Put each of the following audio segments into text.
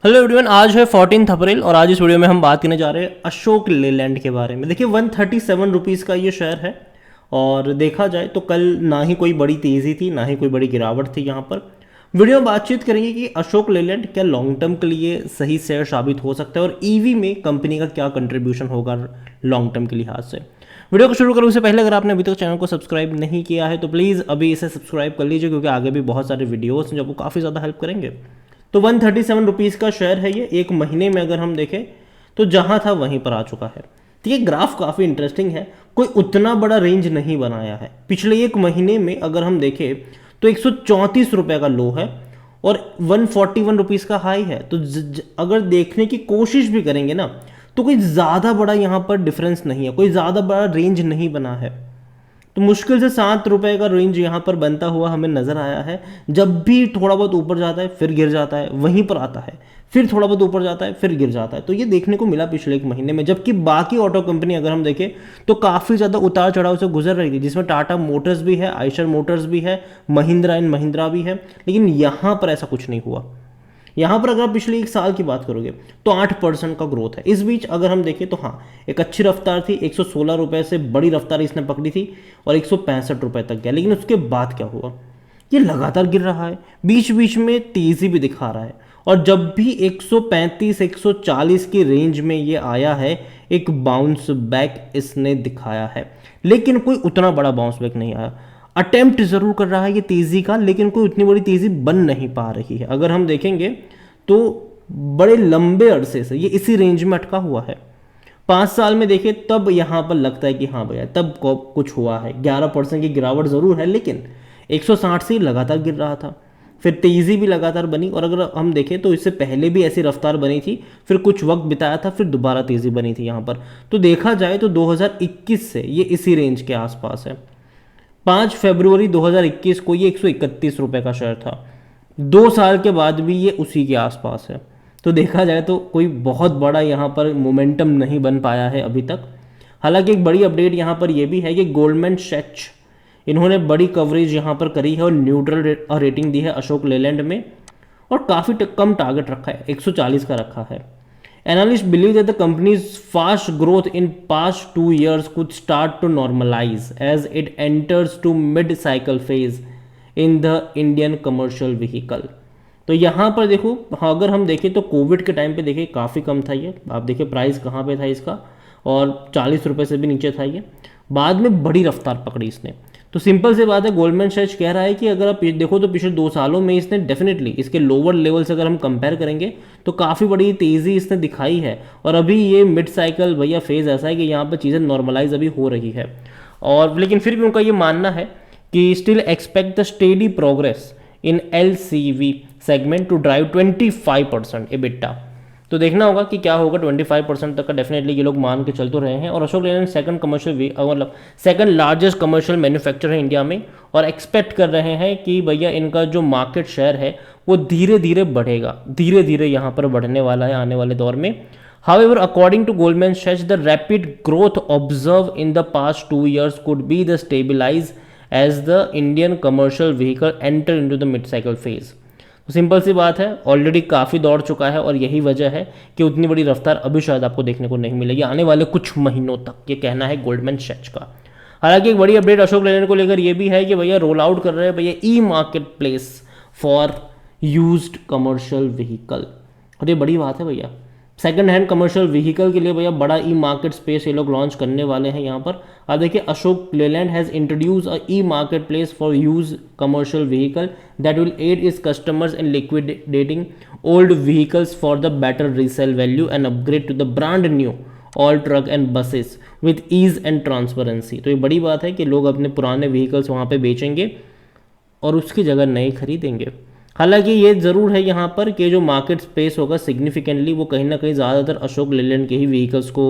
Hello everyone, आज है 14 अप्रैल और आज इस वीडियो में हम बात करने जा रहे हैं अशोक लेलैंड के बारे में। देखिए 137 रुपीज़ का ये शेयर है और देखा जाए तो कल ना ही कोई बड़ी तेज़ी थी ना ही कोई बड़ी गिरावट थी। यहाँ पर वीडियो में बातचीत करेंगे कि अशोक लेलैंड क्या लॉन्ग टर्म के लिए सही शेयर साबित हो सकता है और ईवी में कंपनी का क्या कंट्रीब्यूशन होगा लॉन्ग टर्म के लिहाज से। वीडियो को शुरू करूँ उससे पहले अगर आपने अभी तक चैनल को सब्सक्राइब नहीं किया है तो प्लीज़ अभी इसे सब्सक्राइब कर लीजिए, क्योंकि आगे भी बहुत सारे वीडियोस हैं जो आपको काफ़ी ज़्यादा हेल्प करेंगे। तो 137 रुपीज़ का शेयर है ये। एक महीने में अगर हम देखें तो जहां था वहीं पर आ चुका है। तो ये ग्राफ काफ़ी इंटरेस्टिंग है, कोई उतना बड़ा रेंज नहीं बनाया है। पिछले एक महीने में अगर हम देखें तो 134 रुपये का लो है और 141 रुपीज़ का हाई है। तो अगर देखने की कोशिश भी करेंगे ना तो कोई ज़्यादा बड़ा यहाँ पर डिफरेंस नहीं है, कोई ज़्यादा बड़ा रेंज नहीं बना है। तो मुश्किल से 7 रुपए का रेंज यहाँ पर बनता हुआ हमें नजर आया है। जब भी थोड़ा बहुत ऊपर जाता है फिर गिर जाता है, वहीं पर आता है, फिर थोड़ा बहुत ऊपर जाता है फिर गिर जाता है। तो ये देखने को मिला पिछले एक महीने में। जबकि बाकी ऑटो कंपनी अगर हम देखें तो काफ़ी ज़्यादा उतार चढ़ाव से गुजर रही थी, जिसमें टाटा मोटर्स भी है, आइशर मोटर्स भी है, महिंद्रा एंड महिंद्रा भी है। लेकिन यहाँ पर ऐसा कुछ नहीं हुआ। यहाँ पर अगर आप पिछले एक साल की बात करोगे तो 8% का ग्रोथ है। इस बीच अगर हम देखें तो हाँ, एक अच्छी रफ्तार थी, 116 रुपये से बड़ी रफ्तार इसने पकड़ी थी और 165 रुपये तक गया। लेकिन उसके बाद क्या हुआ, ये लगातार गिर रहा है, बीच बीच में तेज़ी भी दिखा रहा है। और जब भी 135 140 की रेंज में ये आया है एक बाउंस बैक इसने दिखाया है, लेकिन कोई उतना बड़ा बाउंस बैक नहीं आया। अटेम्प्ट जरूर कर रहा है ये तेज़ी का, लेकिन कोई उतनी बड़ी तेज़ी बन नहीं पा रही है। अगर हम देखेंगे तो बड़े लंबे अरसे से ये इसी रेंज में अटका हुआ है। 5 साल में देखें तब यहाँ पर लगता है कि हाँ भैया तब कुछ हुआ है। 11% की गिरावट ज़रूर है, लेकिन 160 से लगातार गिर रहा था, फिर तेज़ी भी लगातार बनी। और अगर हम देखें तो इससे पहले भी ऐसी रफ्तार बनी थी, फिर कुछ वक्त बिताया था, फिर दोबारा तेज़ी बनी थी यहाँ पर। तो देखा जाए तो 2021 से ये इसी रेंज के आसपास है। 5 फरवरी 2021 को ये 131 रुपये का शेयर था। 2 साल के बाद भी ये उसी के आसपास है। तो देखा जाए तो कोई बहुत बड़ा यहाँ पर मोमेंटम नहीं बन पाया है अभी तक। हालांकि एक बड़ी अपडेट यहाँ पर यह भी है कि गोल्डमैन सैच इन्होंने बड़ी कवरेज यहाँ पर करी है और न्यूट्रल रेटिंग दी है अशोक लेलैंड में, और काफ़ी कम टारगेट रखा है, 140 का रखा है। Analysts believe that the company's fast growth in past 2 years could start to normalize as it enters to mid-cycle phase in the Indian commercial vehicle। तो यहाँ पर देखो, अगर हम देखें तो कोविड के टाइम पे देखें काफ़ी कम था ये। आप देखिए प्राइस कहाँ पे था इसका, और 40 रुपये से भी नीचे था ये। बाद में बड़ी रफ्तार पकड़ी इसने। तो सिंपल सी बात है, गोल्डमैन सैच कह रहा है कि अगर आप देखो तो पिछले 2 सालों में इसने डेफिनेटली इसके लोअर लेवल से अगर हम कंपेयर करेंगे तो काफ़ी बड़ी तेज़ी इसने दिखाई है। और अभी ये मिड साइकिल भैया फेज़ ऐसा है कि यहाँ पर चीज़ें नॉर्मलाइज अभी हो रही है। और लेकिन फिर भी उनका ये मानना है कि still expect the steady progress in LCV segment to drive 25% EBITDA। तो देखना होगा कि क्या होगा। 25% तक का डेफिनेटली ये लोग मान के चल तो रहे हैं। और अशोक लेलैंड सेकंड कमर्शियल मतलब सेकंड लार्जेस्ट कमर्शियल मैन्युफैक्चरर है इंडिया में, और एक्सपेक्ट कर रहे हैं कि भैया इनका जो मार्केट शेयर है वो धीरे धीरे बढ़ेगा, धीरे धीरे यहाँ पर बढ़ने वाला है आने वाले दौर में। However, according to Goldman Sachs, the rapid growth observed in the past 2 years could be the stabilize as the Indian commercial vehicle enter into the mid-cycle phase। तो सिंपल सी बात है, ऑलरेडी काफ़ी दौड़ चुका है और यही वजह है कि उतनी बड़ी रफ्तार अभी शायद आपको देखने को नहीं मिलेगी आने वाले कुछ महीनों तक, ये कहना है गोल्डमैन सैच का। हालांकि एक बड़ी अपडेट अशोक लेलैंड को लेकर ये भी है कि भैया रोल आउट कर रहे हैं भैया e market place for used commercial vehicle. और ये बड़ी बात है भैया, सेकंड हैंड कमर्शियल व्हीकल के लिए भैया बड़ा ई मार्केट स्पेस ये लोग लॉन्च करने वाले हैं यहाँ पर। आप देखिए, Ashok Leyland has introduce a e market place for use commercial vehicle that will aid is customers in liquidating old vehicles for the better resale value and upgrade to the brand new all truck and buses with ease and transparency. तो ये बड़ी बात है कि लोग अपने पुराने vehicles वहाँ पे बेचेंगे और उसकी जगह नए खरीदेंगे। हालांकि ये ज़रूर है यहाँ पर कि जो मार्केट स्पेस होगा सिग्निफिकेंटली वो कहीं ना कहीं ज़्यादातर अशोक लेलैंड के ही व्हीकल्स को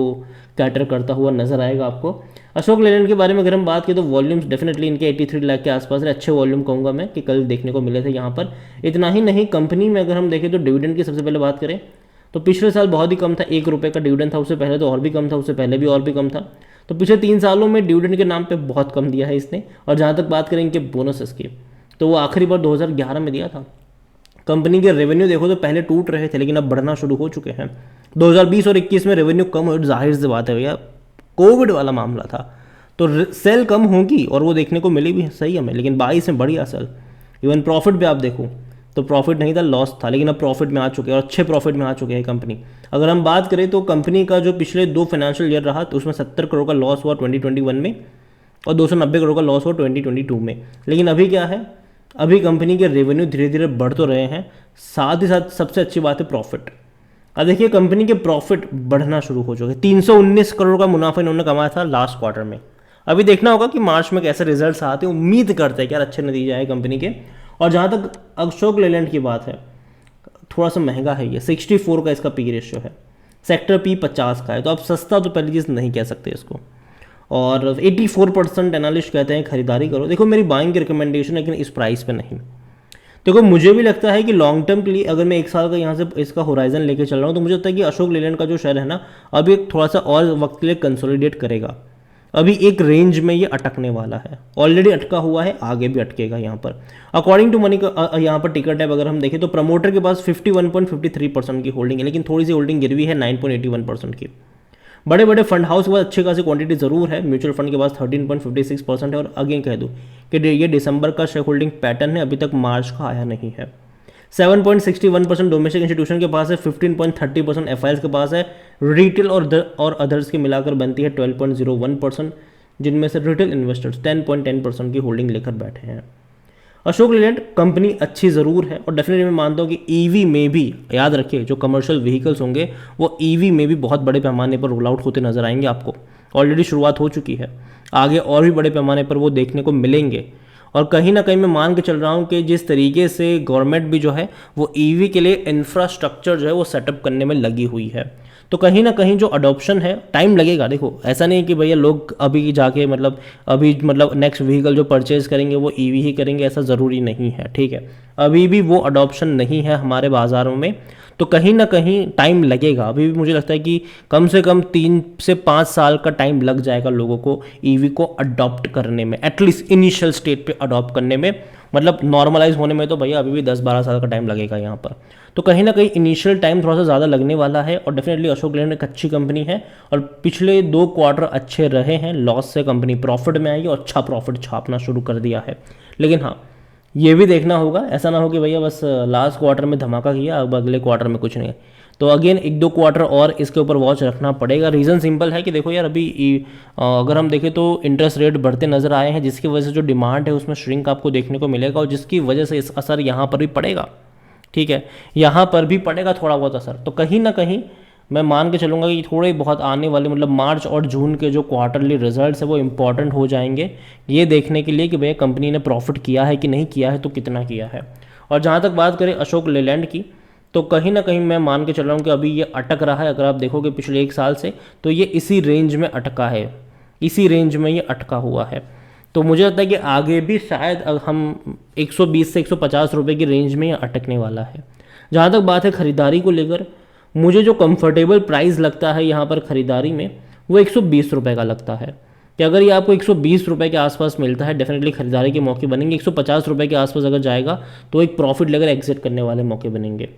कैटर करता हुआ नजर आएगा आपको। अशोक लेलैंड के बारे में अगर हम बात करें तो वॉल्यूम्स डेफिनेटली इनके 83 लाख के आसपास है। अच्छे वॉल्यूम कहूँगा मैं कि कल देखने को मिले थे यहाँ पर। इतना ही नहीं, कंपनी में अगर हम देखें तो डिविडेंड की सबसे पहले बात करें तो पिछले साल बहुत ही कम था, 1 रुपये का डिविडेंड था। उससे पहले तो और भी कम था, उससे पहले भी और भी कम था। तो पिछले 3 सालों में डिविडेंड के नाम पर बहुत कम दिया है इसने। और जहाँ तक बात करें इनके बोनसेस की, तो वो आखिरी बार 2011 में दिया था। कंपनी के रेवेन्यू देखो तो पहले टूट रहे थे लेकिन अब बढ़ना शुरू हो चुके हैं। 2020 और 21 में रेवेन्यू कम हो, जाहिर सी बात है भैया कोविड वाला मामला था, तो सेल कम होगी और वो देखने को मिली भी सही हमें, लेकिन 22 में बढ़िया सेल। इवन प्रॉफिट भी आप देखो तो प्रॉफिट नहीं था, लॉस था, लेकिन अब प्रॉफिट में आ चुके हैं और अच्छे प्रॉफिट में आ चुके हैं कंपनी। अगर हम बात करें तो कंपनी का जो पिछले 2 फाइनेंशियल ईयर रहा तो उसमें 70 करोड़ का लॉस हुआ 2021 में और 290 करोड़ का लॉस हुआ 2022 में। लेकिन अभी क्या है, अभी कंपनी के रेवेन्यू धीरे धीरे बढ़ तो रहे हैं, साथ ही साथ सबसे अच्छी बात है प्रॉफिट। अब देखिए कंपनी के प्रॉफिट बढ़ना शुरू हो चुके हैं। 319 करोड़ का मुनाफा इन्होंने कमाया था लास्ट क्वार्टर में। अभी देखना होगा कि मार्च में कैसे रिजल्ट्स आते हैं, उम्मीद करते हैं कि यार अच्छे नतीजे आए कंपनी के। और जहाँ तक अशोक लेलैंड की बात है, थोड़ा सा महंगा है ये, 64 का इसका पी रेशियो है, सेक्टर पी 50 का है, तो आप सस्ता तो पहली चीज़ नहीं कह सकते इसको। और 84% एनालिस्ट कहते हैं खरीदारी करो। देखो मेरी बाइंग की रिकमेंडेशन है, लेकिन इस प्राइस पे नहीं। देखो मुझे भी लगता है कि लॉन्ग टर्म के लिए अगर मैं 1 साल का यहाँ से इसका होराइजन लेके चल रहा हूँ तो मुझे लगता है कि अशोक लेलैंड का जो शेयर है ना, अभी एक थोड़ा सा और वक्त के लिए कंसोलिडेट करेगा। अभी एक रेंज में ये अटकने वाला है, ऑलरेडी अटका हुआ है, आगे भी अटकेगा यहाँ पर। अकॉर्डिंग टू मनी का यहाँ पर टिकट टाइप अगर हम देखें तो प्रमोटर के पास 51.53% की होल्डिंग है, लेकिन थोड़ी सी होल्डिंग गिरवी है 9.81% की। बड़े बड़े फंड हाउस के पास अच्छी खासी क्वांटिटी जरूर है, म्यूचुअल फंड के पास 13.56% है। और अगेन कह दूँ कि ये दिसंबर का शेयर होल्डिंग पैटर्न है, अभी तक मार्च का आया नहीं है। 7.61% डोमेस्टिक इंस्टीट्यूशन के पास है, 15.30% एफआईएल्स के पास है, रिटेल और अदर्स के मिलाकर बनती है 12.01%, जिनमें से रिटेल इन्वेस्टर्स 10.10% की होल्डिंग लेकर बैठे हैं। अशोक लेलैंड कंपनी अच्छी ज़रूर है और डेफिनेटली मैं मानता हूँ कि ईवी में भी, याद रखिए जो कमर्शियल व्हीकल्स होंगे वो ईवी में भी बहुत बड़े पैमाने पर रोल आउट होते नजर आएंगे आपको। ऑलरेडी शुरुआत हो चुकी है, आगे और भी बड़े पैमाने पर वो देखने को मिलेंगे। और कहीं ना कहीं मैं मान के चल रहा हूँ कि जिस तरीके से गवर्नमेंट भी जो है वो ईवी के लिए इंफ्रास्ट्रक्चर जो है वो सेटअप करने में लगी हुई है, तो कहीं ना कहीं जो अडॉप्शन है टाइम लगेगा। देखो ऐसा नहीं कि भैया लोग अभी जाके अभी नेक्स्ट व्हीकल जो परचेज करेंगे वो ईवी ही करेंगे, ऐसा ज़रूरी नहीं है, ठीक है। अभी भी वो अडॉप्शन नहीं है हमारे बाज़ारों में, तो कहीं ना कहीं टाइम लगेगा। अभी भी मुझे लगता है कि कम से कम 3 से 5 साल का टाइम लग जाएगा लोगों को ईवी को अडॉप्ट करने में, एटलीस्ट इनिशियल स्टेज पे अडॉप्ट करने में। नॉर्मलाइज होने में तो भैया अभी भी 10-12 साल का टाइम लगेगा यहाँ पर। तो कहीं ना कहीं इनिशियल टाइम थोड़ा सा ज़्यादा लगने वाला है। और डेफिनेटली अशोक लेलैंड एक अच्छी कंपनी है और पिछले 2 क्वार्टर अच्छे रहे हैं, लॉस से कंपनी प्रॉफिट में आएगी और अच्छा प्रॉफिट छापना शुरू कर दिया है। लेकिन हाँ, ये भी देखना होगा, ऐसा ना हो कि भैया बस लास्ट क्वार्टर में धमाका किया अब अगले क्वार्टर में कुछ नहीं है। तो अगेन 1-2 क्वार्टर और इसके ऊपर वॉच रखना पड़ेगा। रीज़न सिंपल है कि देखो यार अभी अगर हम देखें तो इंटरेस्ट रेट बढ़ते नज़र आए हैं, जिसकी वजह से जो डिमांड है उसमें श्रिंक आपको देखने को मिलेगा और जिसकी वजह से इस असर यहाँ पर भी पड़ेगा, ठीक है, यहाँ पर भी पड़ेगा थोड़ा बहुत असर। तो कहीं ना कहीं मैं मान के चलूँगा कि थोड़े बहुत आने वाले मार्च और जून के जो क्वार्टरली रिजल्ट्स है वो इंपॉर्टेंट हो जाएंगे ये देखने के लिए कि भैया कंपनी ने प्रॉफिट किया है कि नहीं किया है, तो कितना किया है। और जहाँ तक बात करें अशोक लेलैंड की, तो कहीं ना कहीं मैं मान के चल रहा हूँ कि अभी ये अटक रहा है। अगर आप देखोगे पिछले 1 साल से तो ये इसी रेंज में अटका है, इसी रेंज में ये अटका हुआ है। तो मुझे लगता है कि आगे भी शायद हम 120 से 150 रुपये की रेंज में ये अटकने वाला है। जहाँ तक बात है ख़रीदारी को लेकर, मुझे जो कंफर्टेबल प्राइस लगता है यहाँ पर ख़रीदारी में वो 120 रुपये का लगता है कि अगर ये आपको 120 रुपये के आसपास मिलता है डेफिनेटली खरीदारी के मौके बनेंगे। 150 रुपये के आसपास अगर जाएगा तो एक प्रॉफिट लेकर एग्जिट करने वाले मौके बनेंगे।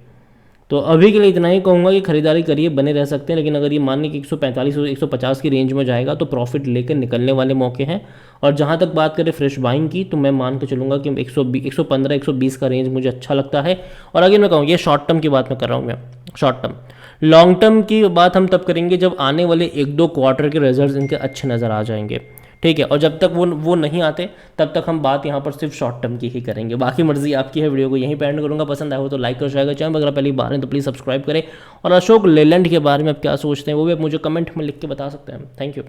तो अभी के लिए इतना ही कहूँगा कि खरीदारी करिए, बने रह सकते हैं, लेकिन अगर ये मानने कि 145 और 150 की रेंज में जाएगा तो प्रॉफिट लेकर निकलने वाले मौके हैं। और जहाँ तक बात करें फ्रेश बाइंग की, तो मैं मान के चलूँगा कि 115-120 का रेंज मुझे अच्छा लगता है। और अगर मैं कहूँ ये शॉर्ट टर्म की बात मैं कर रहा हूँ, मैं शॉर्ट टर्म, लॉन्ग टर्म की बात हम तब करेंगे जब आने वाले 1-2 क्वार्टर के रिजल्ट्स इनके अच्छे नज़र आ जाएंगे, ठीक है। और जब तक वो नहीं आते तब तक हम बात यहाँ पर सिर्फ शॉर्ट टर्म की ही करेंगे। बाकी मर्जी आपकी है। वीडियो को यहीं पे एंड करूँगा, पसंद आया हो तो लाइक और शेयर करें, चैनल अगर पहली बार है तो प्लीज़ सब्सक्राइब करें। और अशोक लेलैंड के बारे में आप क्या सोचते हैं वो भी आप मुझे कमेंट में लिख के बता सकते हैं। Thank you.